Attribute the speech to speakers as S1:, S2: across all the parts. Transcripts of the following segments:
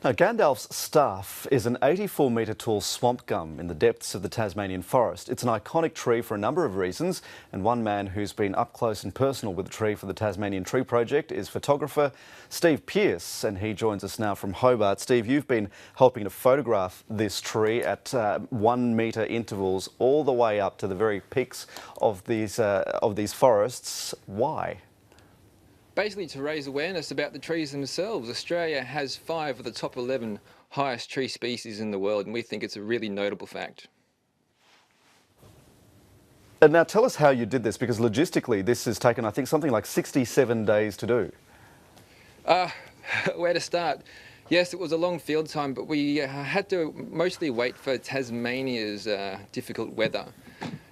S1: Now, Gandalf's staff is an 84-metre tall swamp gum in the depths of the Tasmanian forest. It's an iconic tree for a number of reasons, and one man who's been up close and personal with the tree for the Tasmanian Tree Project is photographer Steve Pearce, and he joins us now from Hobart. Steve, you've been helping to photograph this tree at 1 metre intervals all the way up to the very peaks of these forests. Why?
S2: Basically to raise awareness about the trees themselves. Australia has 5 of the top 11 highest tree species in the world, and we think it's a really notable fact.
S1: And now tell us how you did this, because logistically this has taken, I think, something like 67 days to do.
S2: Where to start? Yes, it was a long field time, but we had to mostly wait for Tasmania's difficult weather.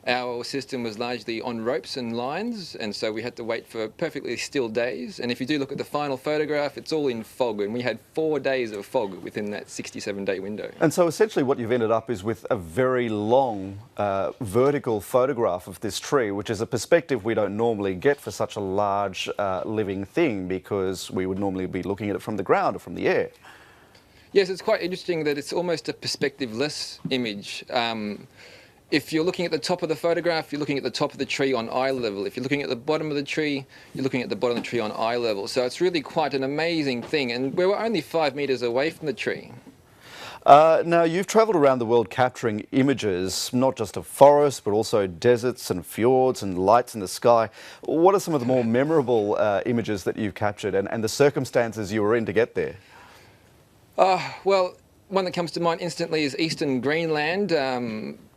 S2: Our system was largely on ropes and lines, and so we had to wait for perfectly still days. And if you do look at the final photograph, it's all in fog, and we had 4 days of fog within that 67-day window.
S1: And so essentially what you've ended up is with a very long vertical photograph of this tree, which is a perspective we don't normally get for such a large living thing, because we would normally be looking at it from the ground or from the air.
S2: Yes, it's quite interesting that it's almost a perspective-less image. If you're looking at the top of the photograph, you're looking at the top of the tree on eye level. If you're looking at the bottom of the tree, you're looking at the bottom of the tree on eye level. So it's really quite an amazing thing, and we were only 5 metres away from the tree.
S1: Now, you've travelled around the world capturing images, not just of forests, but also deserts and fjords and lights in the sky. What are some of the more memorable images that you've captured, and the circumstances you were in to get there?
S2: Well, one that comes to mind instantly is eastern Greenland.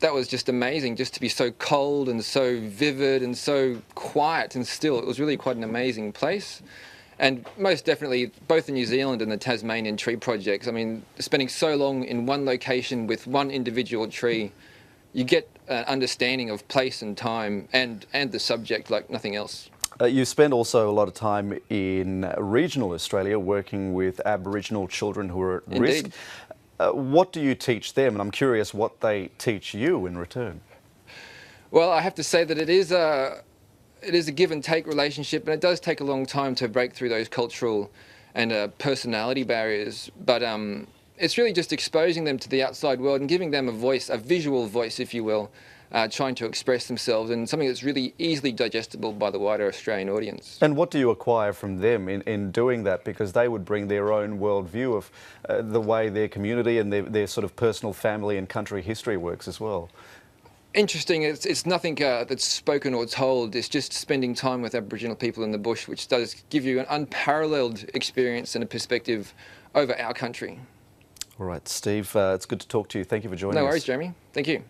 S2: That was just amazing, just to be so cold and so vivid and so quiet and still. It was really quite an amazing place. And most definitely, both the New Zealand and the Tasmanian Tree Projects, I mean, spending so long in one location with one individual tree, you get an understanding of place and time and the subject like nothing else.
S1: You spend also a lot of time in regional Australia working with Aboriginal children who are at risk.
S2: Indeed.
S1: What do you teach them? And I'm curious what they teach you in return.
S2: Well, I have to say that it is a give and take relationship, and it does take a long time to break through those cultural and personality barriers. But it's really just exposing them to the outside world and giving them a voice, a visual voice, if you will, trying to express themselves, and something that's really easily digestible by the wider Australian audience.
S1: And what do you acquire from them in doing that? Because they would bring their own worldview of the way their community and their sort of personal family and country history works as well.
S2: Interesting. It's nothing that's spoken or told. It's just spending time with Aboriginal people in the bush, which does give you an unparalleled experience and a perspective over our country.
S1: All right, Steve, it's good to talk to you. Thank you for joining us.
S2: No worries, Jeremy. Thank you.